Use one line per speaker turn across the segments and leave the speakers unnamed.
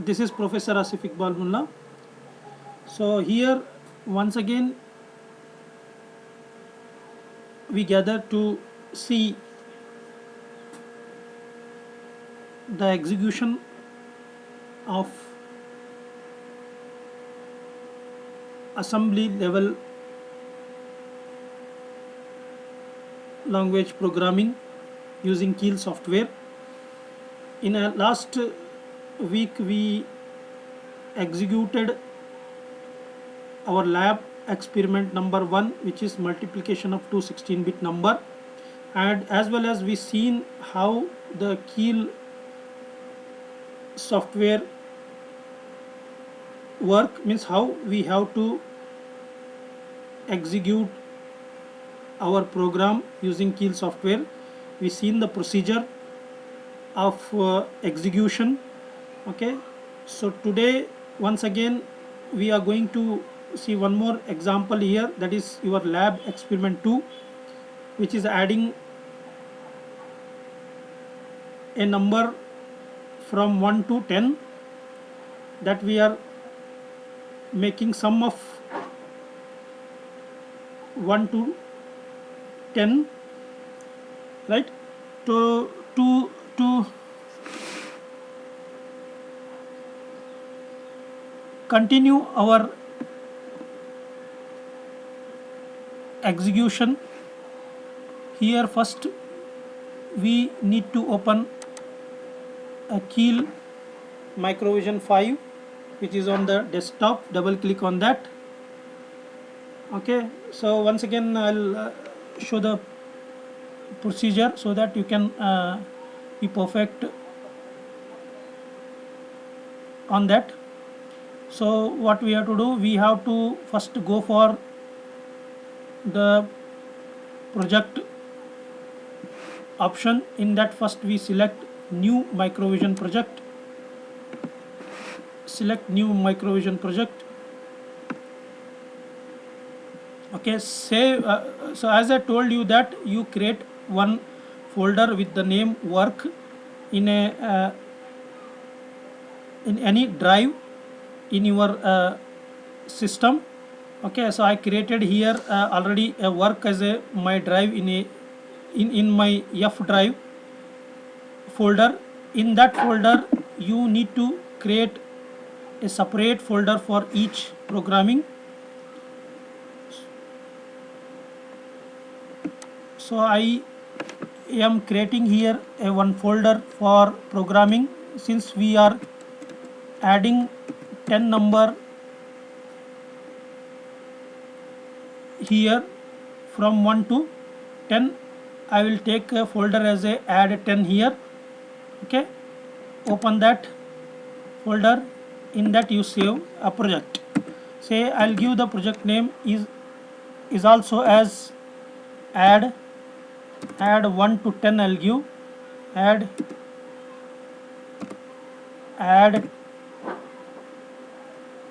This is Professor Asif Iqbal Mullah. So here once again we gather to see the execution of assembly level language programming using Keel software. In a last week we executed our lab experiment number 1, which is multiplication of two 16-bit number, and as well as we seen how the Keel software work, means how we have to execute our program using Keel software. We seen the procedure of execution. Okay, so today once again we are going to see one more example here, that is your lab experiment 2, which is adding a number from 1 to 10, that we are making sum of 1 to 10, right? To continue our execution, here first we need to open a Keel Microvision 5, which is on the desktop. Double click on that. Okay, so once again I'll show the procedure so that you can be perfect on that. So what we have to do, we have to first go for the project option. In that, first we select new Microvision project, select new Microvision project. Okay, save. So as I told you that you create one folder with the name work in a in any drive in your system. Okay, so I created here already a work as a my drive in my F drive folder. In that folder you need to create a separate folder for each programming. So I am creating here a one folder for programming. Since we are adding 10 number here from 1 to 10, I will take a folder as a add 10 here. Okay, open that folder. In that you save a project. Say I'll give the project name is also as add 1 to 10. I'll give add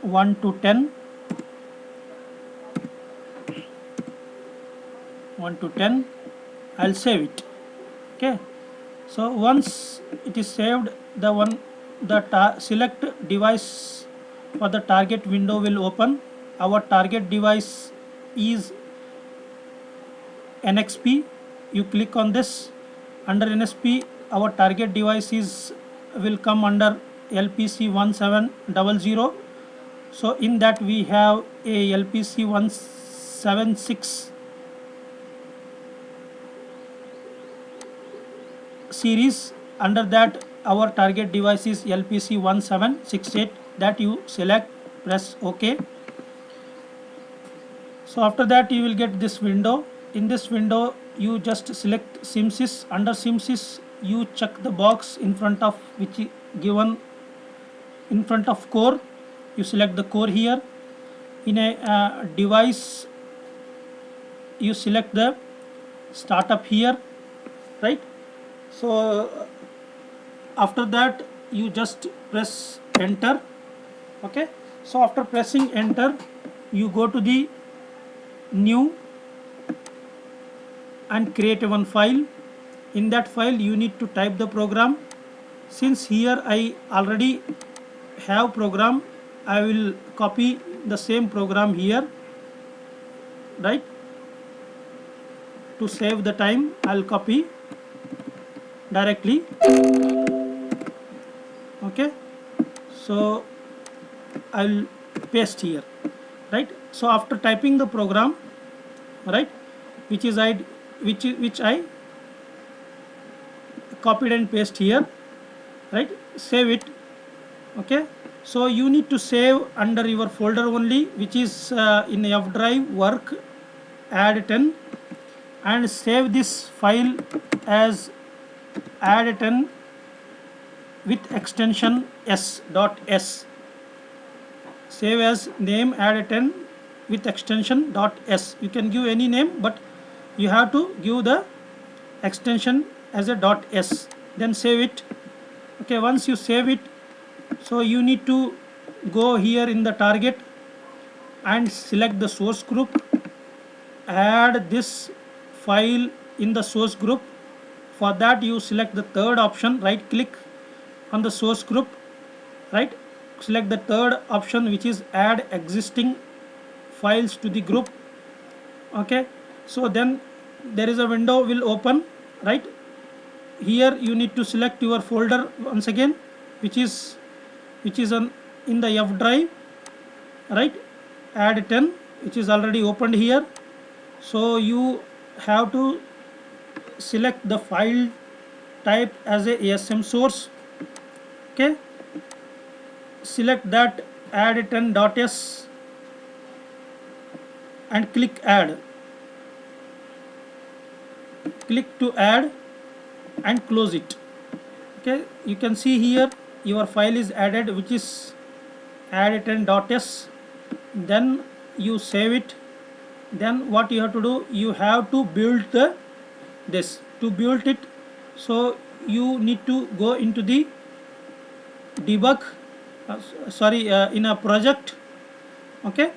1 to 10, 1 to 10. I'll save it. Okay, so once it is saved, the select device for the target window will open. Our target device is NXP. You click on this. Under NXP, our target device will come under LPC 1700. So in that we have a LPC 176 series. Under that our target device is LPC 1768. That you select, press OK. So after that you will get this window. In this window you just select SimSys. Under SimSys you check the box in front of which is given in front of core. You select the core here. In a device you select the startup here, right? So after that you just press enter. Okay, so after pressing enter you go to the new and create one file. In that file you need to type the program. Since here I already have program, I will copy the same program here, right? To save the time, I'll copy directly. Okay, so I'll paste here, right? So after typing the program, right, which I copied and paste here, right, save it. Okay, so you need to save under your folder only, which is in F drive, work, add 10, and save this file as add 10 with extension s.s. Save as name add 10 with extension .s. You can give any name, but you have to give the extension as a .s. Then save it. Okay, once you save it, so you need to go here in the target and select the source group, add this file in the source group. For that, you select the third option, right click on the source group, right, select the third option, which is add existing files to the group. Okay, so then there is a window will open, right? Here you need to select your folder once again, which is in the F drive, right? Add 10, which is already opened here. So you have to select the file type as a ASM source. Okay, select that add 10.s and click add. Click to add and close it. Okay, you can see here your file is added, which is add 10.s. Then you save it. Then what you have to do, you have to build this. To build it, so you need to go into the debug, in a project. Okay,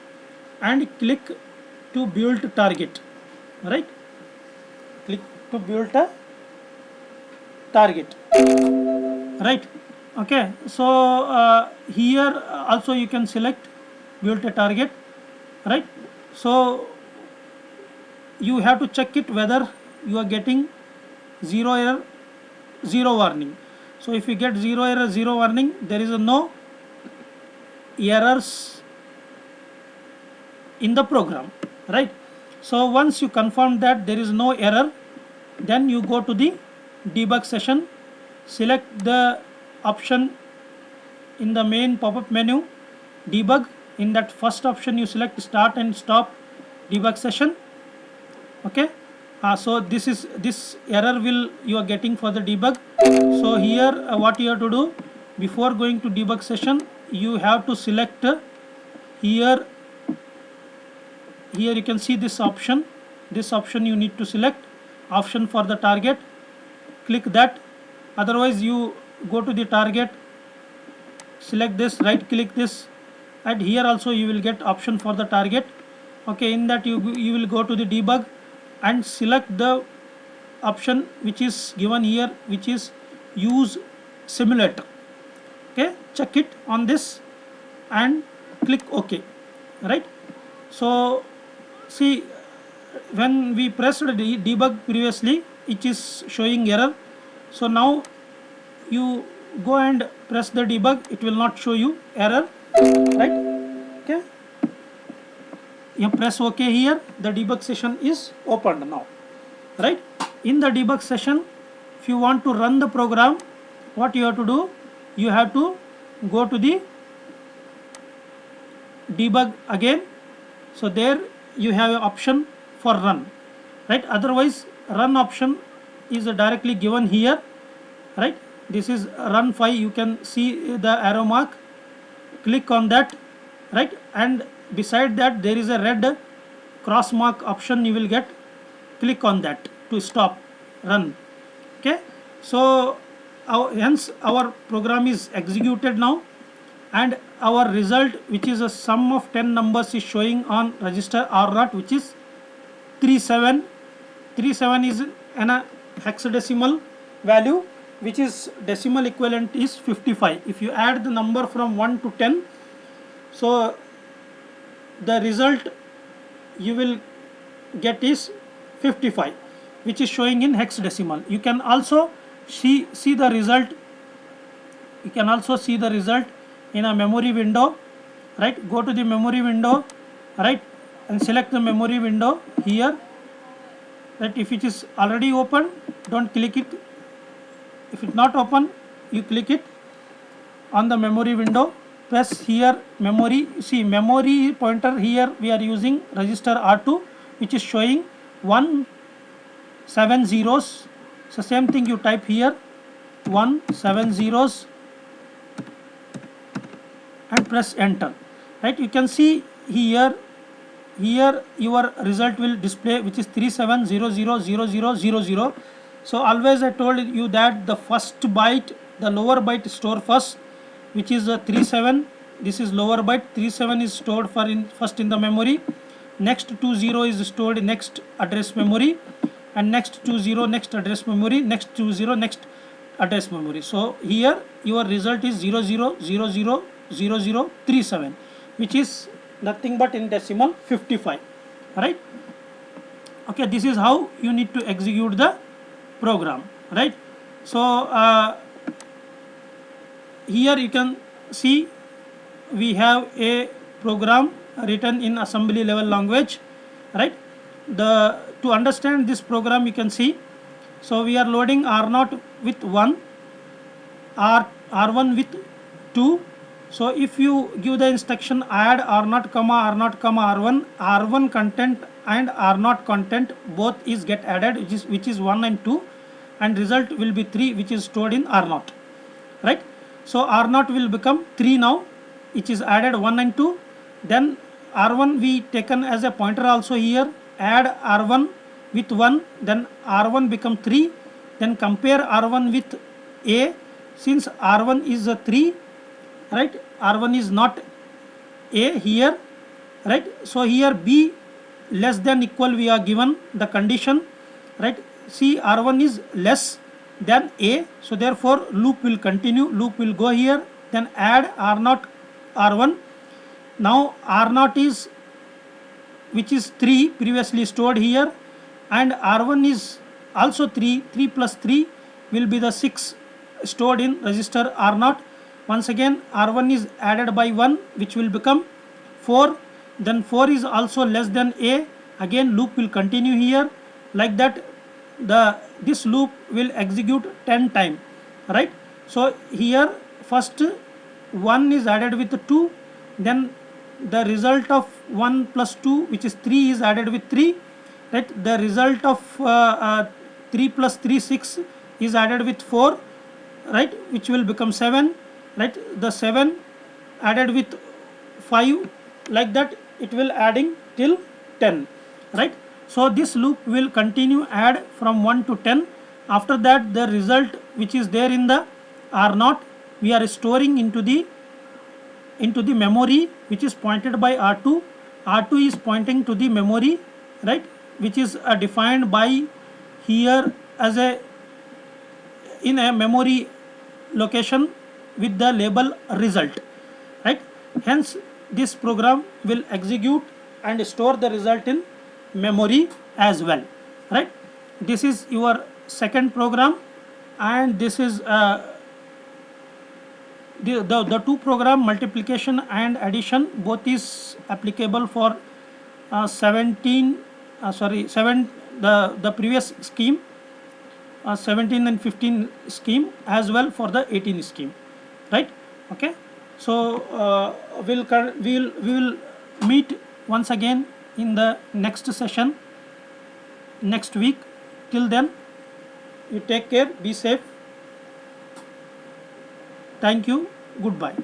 and click to build target, right? Click to build a target, right? Okay, so here also you can select build a target, right? So you have to check it whether you are getting zero error, zero warning. So if you get zero error, zero warning, there is no errors in the program, right? So once you confirm that there is no error, then you go to the debug session, select the option in the main pop-up menu, debug. In that first option you select start and stop debug session. Okay, so this error will you are getting for the debug. So here what you have to do, before going to debug session, you have to select here you can see this option you need to select option for the target, click that. Otherwise you go to the target, select this, right click this, and here also you will get option for the target. Okay, in that you will go to the debug and select the option which is given here, which is use simulator. Okay, check it on this and click OK, right? So see, when we pressed debug previously, it is showing error. So now you go and press the debug, it will not show you error, right? Okay, you press OK here, the debug session is opened now, right? In the debug session, if you want to run the program, what you have to do, you have to go to the debug again. So there you have an option for run, right? Otherwise run option is directly given here, right? This is run 5, you can see the arrow mark, click on that, right? And beside that there is a red cross mark option you will get, click on that to stop run. Okay, so hence our program is executed now, and our result, which is a sum of 10 numbers, is showing on register R0, which is 37. 37 is an hexadecimal value, which is decimal equivalent is 55. If you add the number from 1 to 10, so the result you will get is 55, which is showing in hexadecimal. You can also see the result. You can also see the result in a memory window, right? Go to the memory window, right, and select the memory window here, right? If it is already open, don't click it. If it's not open, you click it on the memory window, press here memory. See, memory pointer here we are using register R2, which is showing 1 7 zeros. So same thing you type here, 1 7 zeros, and press enter, right? You can see here your result will display, which is 37000000. So always I told you that the first byte, the lower byte store first, which is 37. This is lower byte. 37 is stored first in the memory. Next 20 is stored in next address memory, and next 20 next address memory, next 20 next address memory. So here your result is 00000037, which is nothing but in decimal 55, right? Okay, this is how you need to execute the program, right? So here you can see we have a program written in assembly level language, right? To understand this program, you can see, so we are loading R0 with 1, R1 with 2. So if you give the instruction add R0 comma R0 comma R1, R1 content and R0 content both is get added, which is 1 and 2, and result will be 3, which is stored in R0, right? So R0 will become 3 now, which is added 1 and 2. Then R1 we taken as a pointer also here, add R1 with 1, then R1 become 3. Then compare R1 with A, since R1 is a 3, right? R1 is not A here, right? So here B less than equal we are given the condition, right? See, R1 is less than A, so therefore loop will continue, loop will go here, then add R0 R1. Now R0 is, which is 3 previously stored here, and R1 is also 3 plus 3 will be the 6 stored in register R0. Once again R1 is added by 1, which will become 4. Then 4 is also less than A, again loop will continue here, like that this loop will execute 10 times, right? So here first 1 is added with 2, then the result of 1 plus 2, which is 3, is added with 3, right? The result of 3 plus 3 6 is added with 4, right, which will become 7, right? The 7 added with 5, like that it will adding till 10, right? So this loop will continue add from 1 to 10. After that the result which is there in the R0 we are storing into the memory, which is pointed by R2. R2 is pointing to the memory, right, which is defined by here as in a memory location with the label result, right? Hence this program will execute and store the result in memory as well, right? This is your second program, and this is the two program, multiplication and addition, both is applicable for 7 the previous scheme, 17 and 15 scheme, as well for the 18 scheme, right? Okay, so we will meet once again in the next session next week. Till then, you take care, be safe. Thank you, goodbye.